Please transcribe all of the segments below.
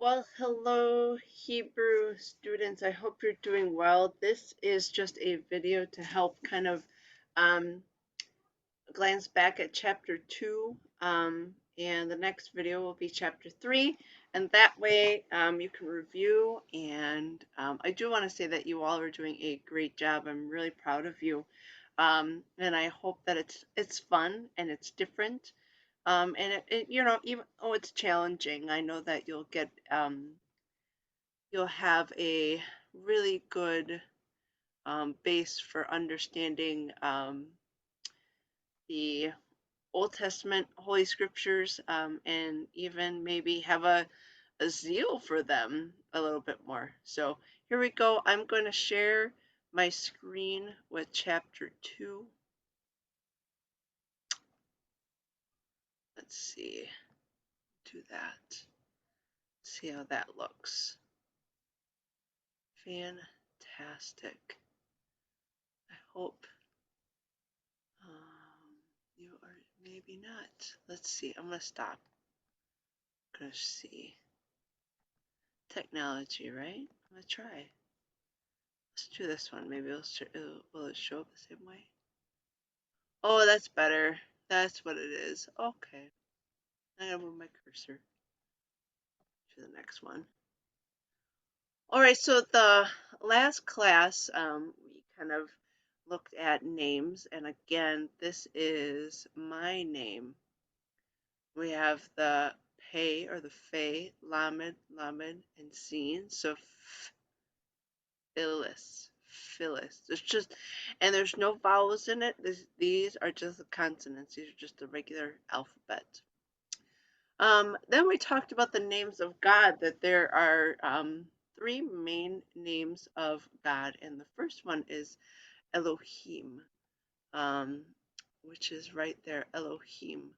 Well, hello, Hebrew students. I hope you're doing well. This is just a video to help kind of um, glance back at chapter 2, and the next video will be chapter 3, and that way you can review. And I do want to say that you all are doing a great job. I'm really proud of you, and I hope that it's fun and it's different. And even though it's challenging, I know that you'll have a really good base for understanding the Old Testament Holy Scriptures, and even maybe have a zeal for them a little bit more. So here we go. I'm going to share my screen with chapter 2. Let's see, do that. See how that looks. Fantastic. I hope you are maybe not. Let's see. I'm going to stop. I'm going to see. Technology, right? I'm going to try. Let's do this one. Maybe will it show up the same way? Oh, that's better. That's what it is. Okay. I'm going to move my cursor to the next one. All right, so the last class, we kind of looked at names. And again, this is my name. We have the Pei or the Fe, Lamed, and Sin. So Phyllis, Phyllis. There's no vowels in it. These are just the consonants. These are just the regular alphabet. Then we talked about the names of God, that there are three main names of God. And the first one is Elohim, um, which is right there, Elohim.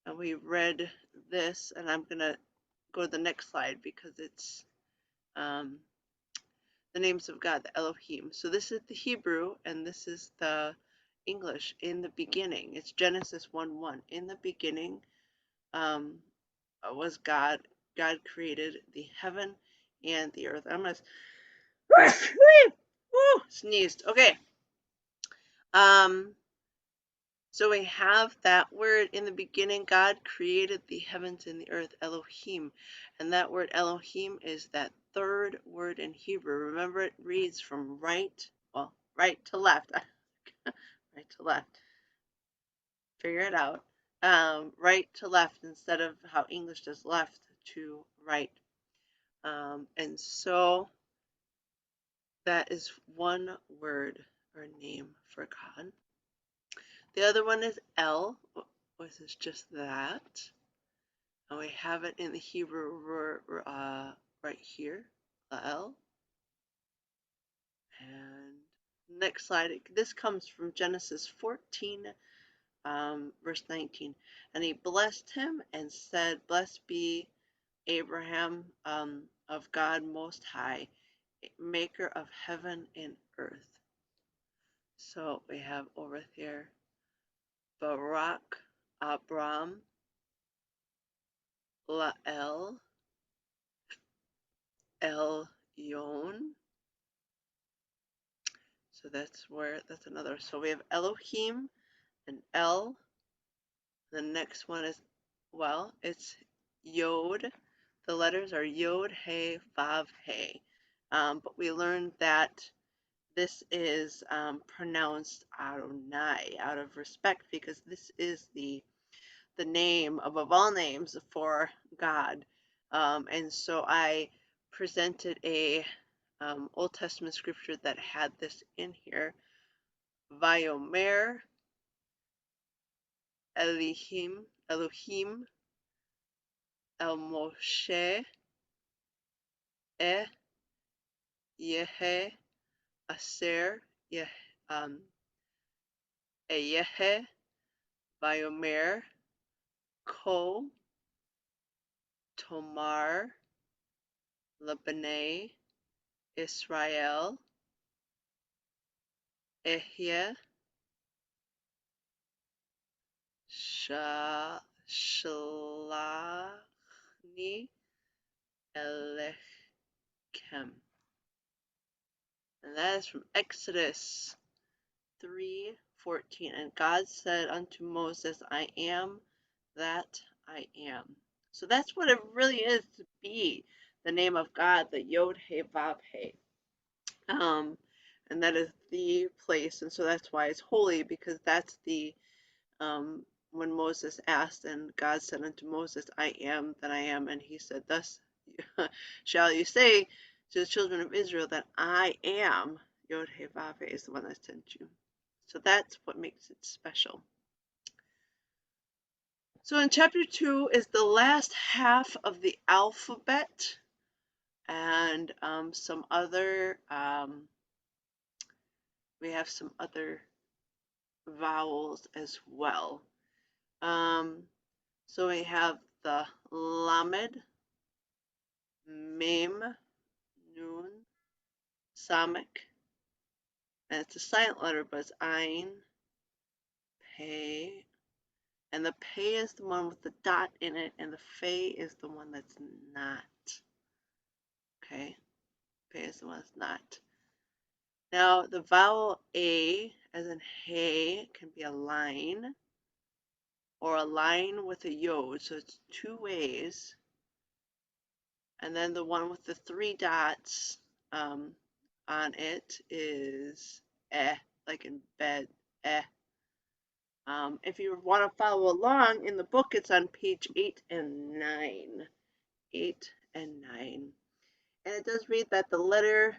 And we read this, and I'm going to go to the next slide because it's the names of God, the Elohim. So this is the Hebrew, and this is the English. In the beginning, it's Genesis 1:1. In the beginning was God. God created the heaven and the earth. I'm gonna sneezed. Okay. So we have that word in the beginning. God created the heavens and the earth, Elohim. And that word Elohim is that third word in Hebrew. Remember, it reads from right to left. Right to left. Figure it out. Right to left instead of how English does left to right. And so that is one word or name for God. The other one is El, which is just that. And we have it in the Hebrew right here, El. And next slide, this comes from Genesis 14, verse 19. And he blessed him and said, Blessed be Abraham of God Most High, maker of heaven and earth. So we have over here, Barak Abram Lael Elyon. So that's another. So we have Elohim and El. The next one is, well, it's Yod. The letters are Yod, He, Vav, He. But we learned that this is pronounced Adonai out of respect, because this is the name above all names for God. And so I presented a Old Testament scripture that had this in here. Vayomer Elohim El Moshe Yehe Aser Yehe Vayomer Ko Tomar Lebanei Israel Ehye Shalachni Elechem. And that is from Exodus 3:14. And God said unto Moses, I am that I am. So that's what it really is to be the name of God, the Yod He Vav He. And that is the place, and so that's why it's holy, because that's the when Moses asked, and God said unto Moses, I am that I am, and he said, thus shall you say to the children of Israel that I am Yod He Vav He is the one that sent you. So that's what makes it special. So in chapter 2 is the last half of the alphabet, and some other we have some other vowels as well. So we have the Lamed, Mem, Nun, Samek, and it's a silent letter, but it's Ain, Pei, and the Pei is the one with the dot in it, and the Fei is the one that's not. Okay, Pei is the one that's not. Now the vowel A, as in hey, can be a line, or a line with a yod, so it's two ways. And then the one with the three dots on it is eh, like in bed, eh. If you want to follow along in the book, it's on page 8 and 9. 8 and 9. And it does read that the letter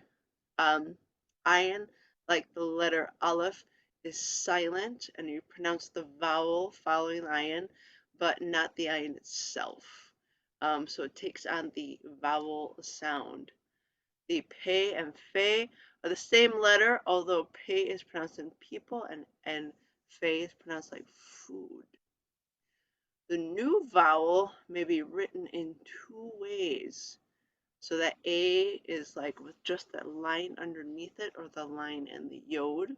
ayin, like the letter aleph, is silent, and you pronounce the vowel following ayin, but not the ayin itself. So it takes on the vowel sound. The pei and fei are the same letter, although pei is pronounced in people and fei is pronounced like food. The new vowel may be written in two ways. So that A is like with just that line underneath it, or the line in the yod.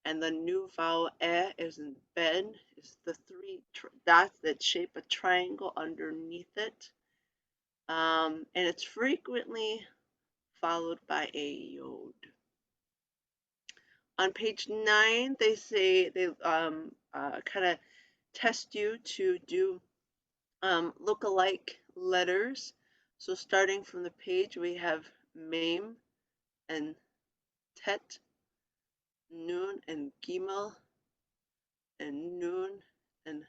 And the new vowel E is in bed, is the three dots that shape a triangle underneath it. And it's frequently followed by a yod. On page 9, they say they kind of test you to do look-alike letters. So starting from the page, we have Mem and Tet, Nun and Gimel, and Nun and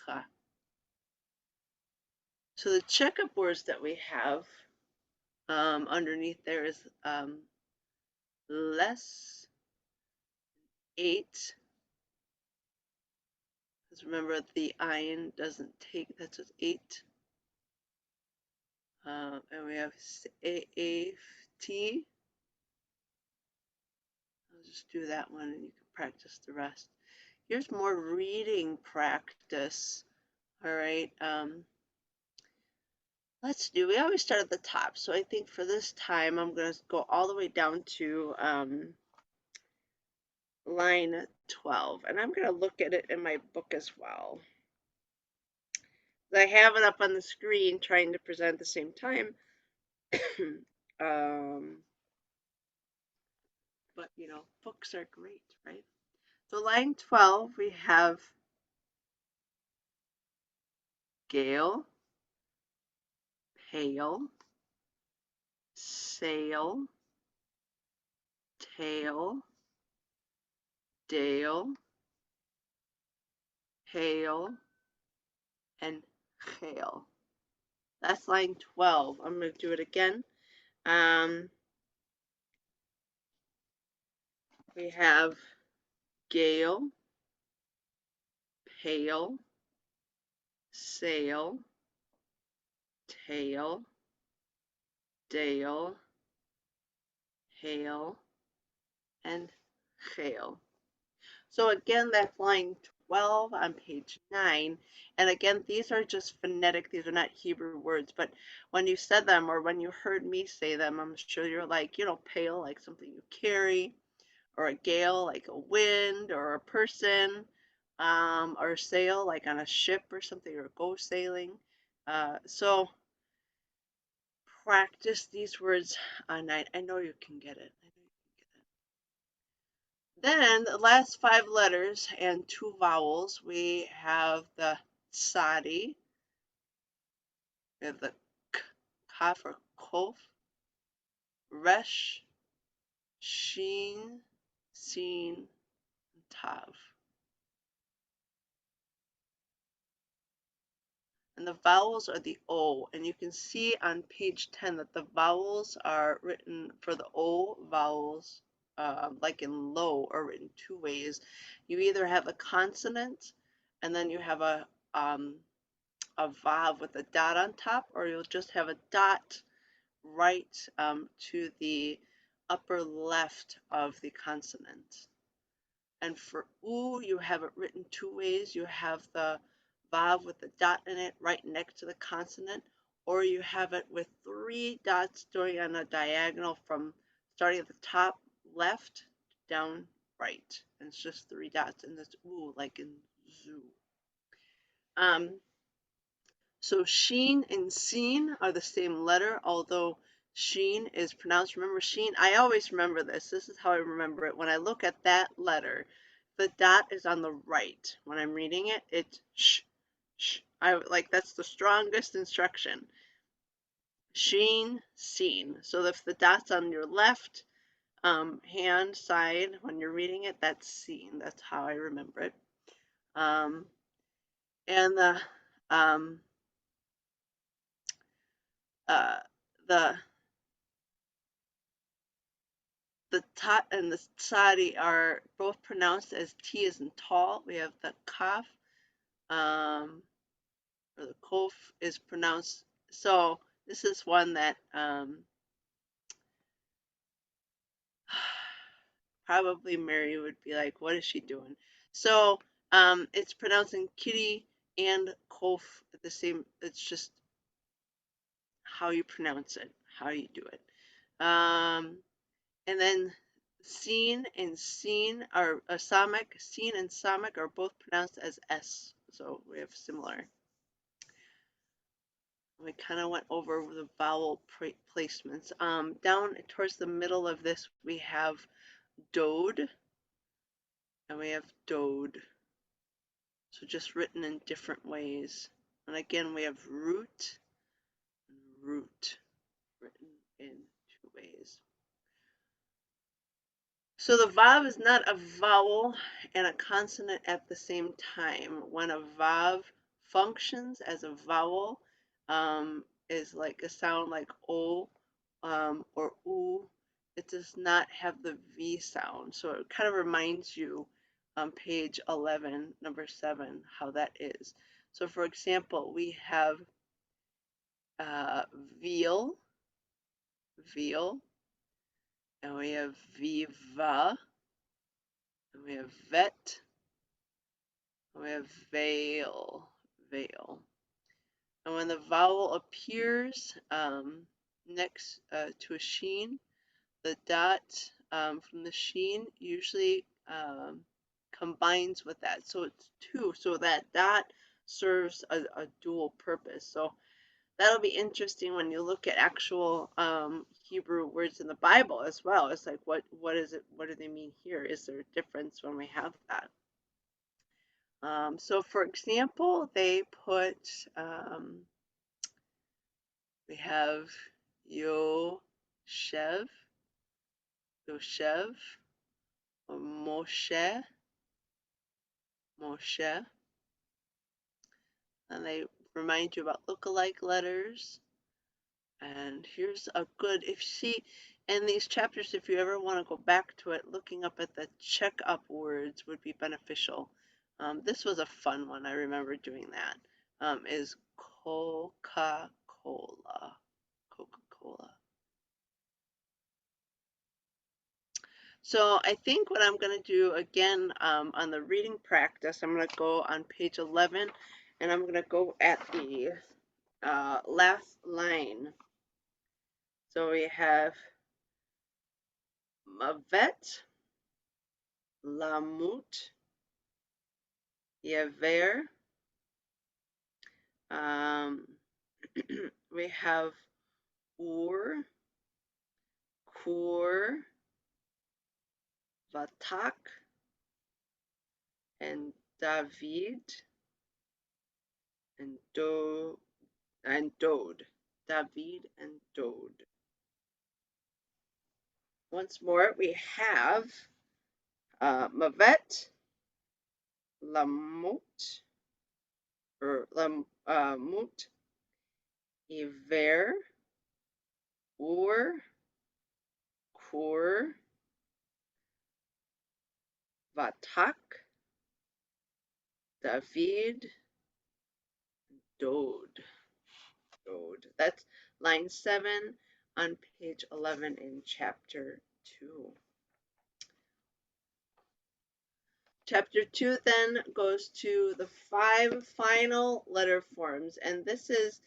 Cha. So the checkup words that we have underneath there is less, 8. Because remember, the ayin doesn't take, that's just 8. And we have T. I'll just do that one and you can practice the rest. Here's more reading practice. All right. We always start at the top. So I think for this time, I'm going to go all the way down to line 12. And I'm going to look at it in my book as well. I have it up on the screen trying to present at the same time. But, you know, books are great, right? So line 12, we have gale, pale, sail, tail, dale, hail, and hail. That's line 12. I'm going to do it again. We have gale, pale, sail, tail, dale, hail, and hail. So again, that's line 12 on page 9. And again, these are just phonetic. These are not Hebrew words. But when you said them, or when you heard me say them, I'm sure you're like, you know, pale, like something you carry, or a gale, like a wind, or a person, or sail, like on a ship or something, or go sailing. So practice these words on night. I know you can get it. I know you can get it. Then the last 5 letters and 2 vowels, we have the sadi, we have the k, kaf or kof, resh, sheen, seen, tav. And the vowels are the O. And you can see on page 10 that the vowels are written for the O vowels, like in low, are written 2 ways. You either have a consonant and then you have a vav with a dot on top, or you'll just have a dot right to the upper left of the consonant. And for U, you have it written 2 ways. You have the vav with the dot in it right next to the consonant, or you have it with 3 dots going on a diagonal from starting at the top left down right. And it's just 3 dots, and it's U like in zoo. So sheen and seen are the same letter, although sheen is pronounced. Remember sheen? I always remember this. This is how I remember it. When I look at that letter, the dot is on the right. When I'm reading it, it's sh, sh. That's the strongest instruction. Sheen, seen. So if the dot's on your left hand side when you're reading it, that's seen. That's how I remember it. And um, uh, the ta and the tsadi are both pronounced as T as in tall. We have the kaf, or the kof is pronounced. So this is one that probably Mary would be like, what is she doing? So it's pronouncing kitty and kof at the same. It's just how you pronounce it, how you do it. And then seen and seen are Samic. Seen and Samic are both pronounced as S. So we have similar. We kind of went over the vowel placements. Down towards the middle of this, we have dode, and we have dode. So just written in different ways. And again, we have root and root written in 2 ways. So the vav is not a vowel and a consonant at the same time. When a vav functions as a vowel, is like a sound like o or u, it does not have the v sound. So it kind of reminds you on page 11, number 7, how that is. So for example, we have veal, veal, and we have viva, and we have vet, and we have veil, veil. And when the vowel appears next to a sheen, the dot from the sheen usually combines with that. So it's 2. So that dot serves a dual purpose. So that'll be interesting when you look at actual Hebrew words in the Bible as well. It's like, what is it? What do they mean here? Is there a difference when we have that? So for example, they put, we have Yoshev, Yoshev, or Moshe, Moshe, and they remind you about look-alike letters. And here's a good, if you see in these chapters, if you ever want to go back to it, looking up at the check-up words would be beneficial. This was a fun one. I remember doing that. Is Coca-Cola. Coca-Cola. So I think what I'm going to do again on the reading practice, I'm going to go on page 11 and I'm going to go at the last line. So we have Mavet, Lamut, Yever. We have Ur, Kur, Vatak, and David, and Dod. David and Dod. Once more, we have Mavet, Lamut, or Lamut, Iver, Ur, Kur, Vatak, David, Dod. That's line 7 on page 11 in chapter 2. Chapter 2 then goes to the 5 final letter forms, and this is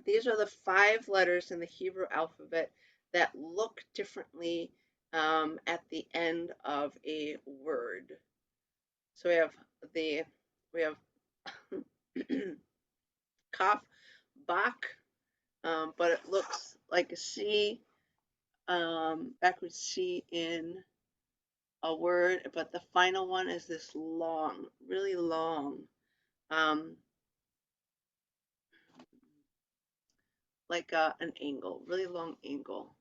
these are the 5 letters in the Hebrew alphabet that look differently at the end of a word. So we have Kaf, Bach, but it looks like a C, backwards C in a word, but the final one is this long, really long, like an angle, really long angle.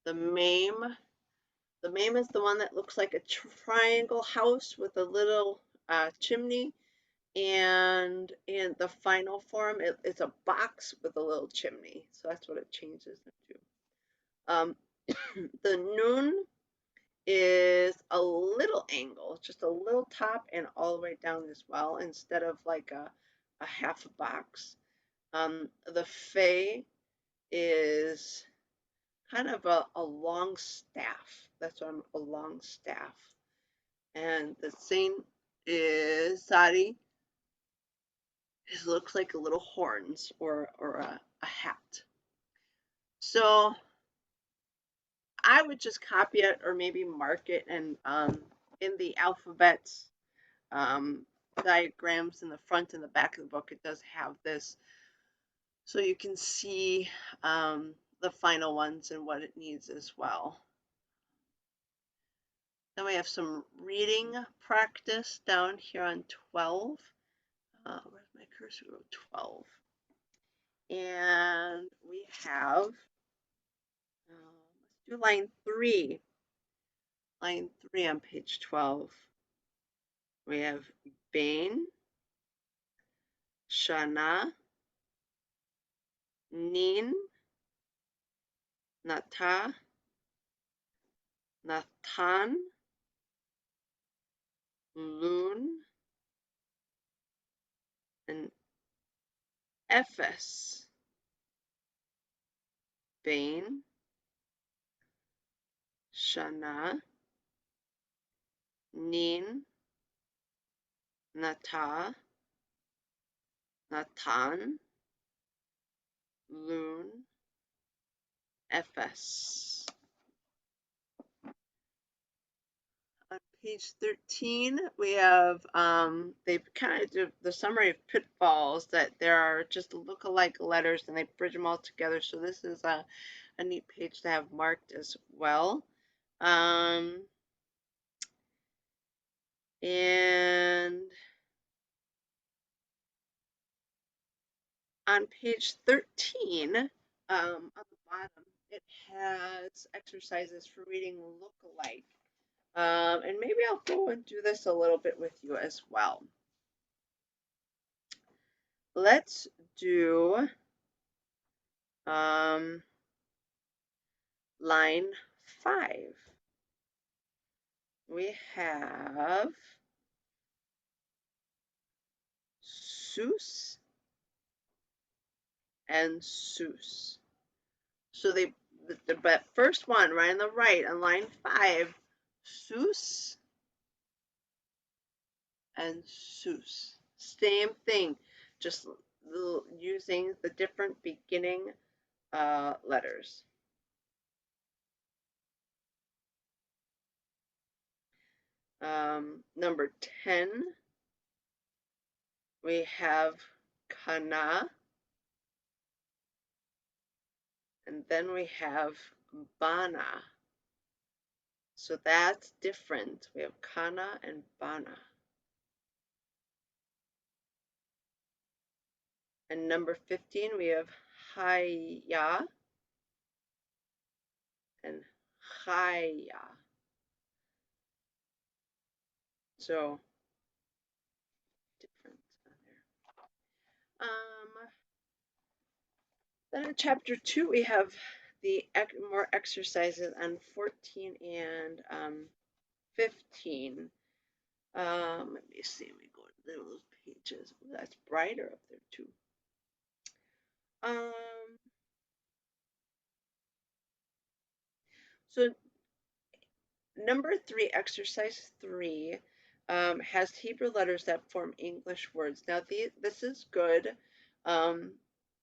The Mame is the one that looks like a triangle house with a little chimney, and in the final form, it's a box with a little chimney. So that's what it changes into. The Nun is a little angle, just a little top and all the way down as well, instead of like a half a box. The Fe is kind of a long staff. That's what a long staff. And the Saint is Sari. It looks like a little horns or a hat. So I would just copy it or maybe mark it, and in the alphabets diagrams in the front and the back of the book, it does have this, so you can see the final ones and what it needs as well. Then we have some reading practice down here on 12. Where's my cursor? 12. And we have, let's do line 3. Line 3 on page 12. We have Bain, Shana, Nin, Nata, Nathan, Loon, and Ephes. Bain, Shana, Nin, Nata, Natan, Loon, Ephes. On page 13, we have, they've kind of do the summary of pitfalls, that there are just look-alike letters and they bridge them all together. So this is a neat page to have marked as well. And on page 13, on the bottom, it has exercises for reading look-alike. And maybe I'll go and do this a little bit with you as well. Let's do line 5. We have Seuss and Seuss. So the first one right on the right on line 5, Seuss and Seuss. Same thing, just using the different beginning letters. Number 10, we have Kana And then we have Bana. So that's different. We have Kana and Bana. And number 15, we have Haya and Chaya. So different there. Then in chapter 2, we have the more exercises on 14 and 15. Let me see. Let me go to those pages. Ooh, that's brighter up there too. So number 3, exercise 3, has Hebrew letters that form English words. Now, this is good.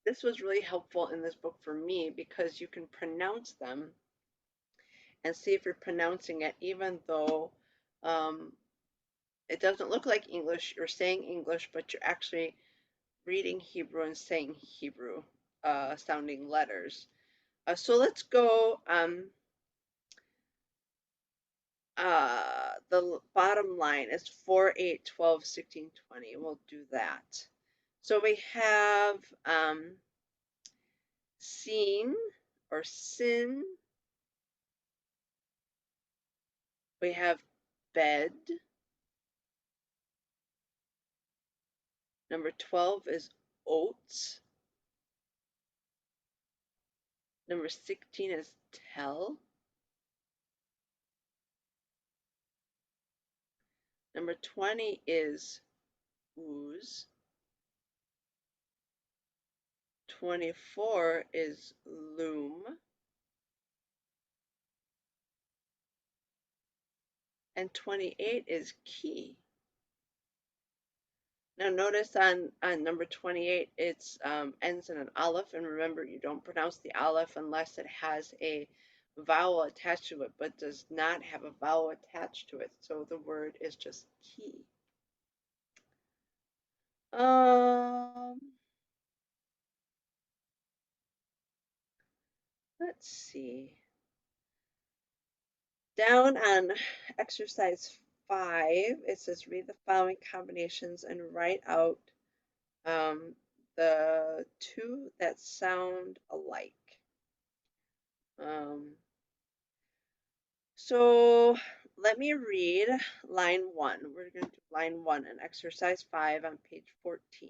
This was really helpful in this book for me because you can pronounce them and see if you're pronouncing it, even though it doesn't look like English. You're saying English, but you're actually reading Hebrew and saying Hebrew sounding letters. So let's go. The bottom line is 4, 8, 12, 16, 20. We'll do that. So we have seen or sin. We have bed. Number 12 is oats. Number 16 is tell. Number 20 is ooze. 24 is loom. And 28 is key. Now notice on number 28, it's ends in an aleph, and remember you don't pronounce the aleph unless it has a vowel attached to it, but does not have a vowel attached to it. So the word is just key. Let's see. Down on exercise 5, it says read the following combinations and write out the two that sound alike. So let me read line 1. We're going to do line 1 in exercise 5 on page 14.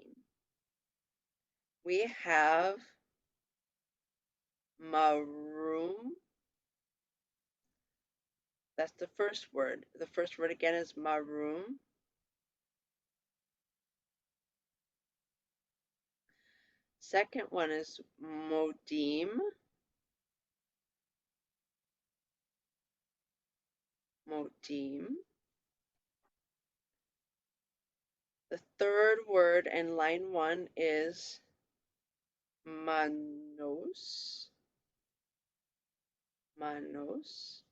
We have maroon. That's the first word. The first word again is maroon. Second one is modim. Modim. The third word in line 1 is manos. Manos.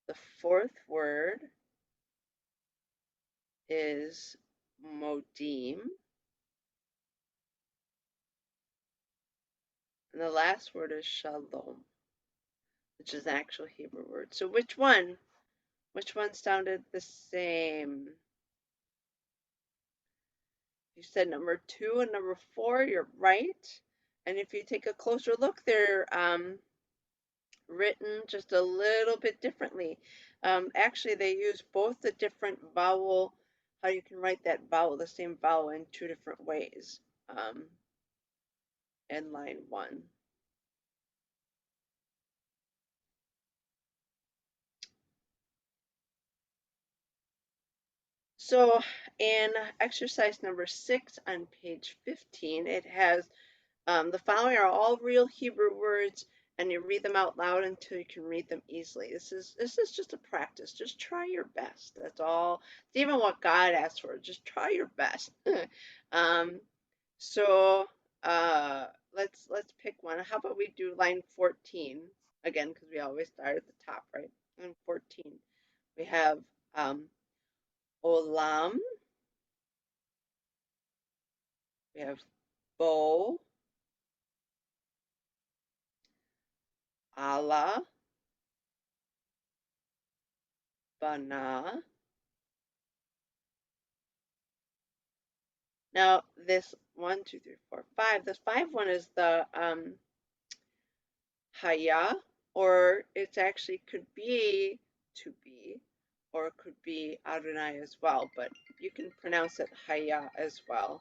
The fourth word is modim. And the last word is shalom, which is an actual Hebrew word. So which one? Which one sounded the same? You said number 2 and number 4, you're right. And if you take a closer look, they're written just a little bit differently. Actually, they use both the different vowel, how you can write that vowel, the same vowel in 2 different ways in line 1. So in exercise number 6 on page 15, it has the following are all real Hebrew words, and you read them out loud until you can read them easily. This is just a practice. Just try your best. That's all. It's even what God asks for. Just try your best. So let's pick one. How about we do line 14 again, because we always start at the top, right? Line 14. We have olam. We have Bo, Allah, Bana. Now this 1, 2, 3, 4, 5. This 5 one is the Haya, or it's actually could be to be, or it could be Adonai as well, but you can pronounce it Haya as well.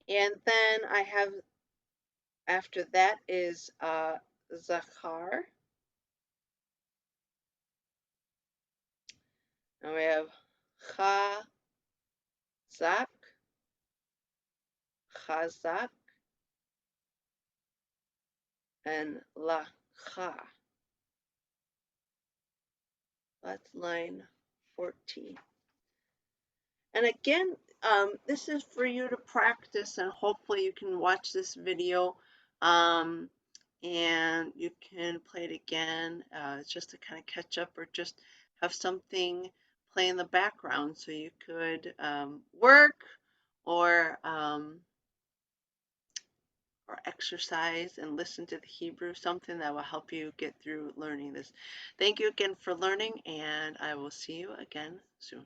And then I have, after that is Zachar. And we have Chazak, Chazak, and Lacha. That's line 14. And again, this is for you to practice, and hopefully you can watch this video and you can play it again just to kind of catch up, or just have something play in the background so you could work or exercise and listen to the Hebrew, something that will help you get through learning this. Thank you again for learning, and I will see you again soon.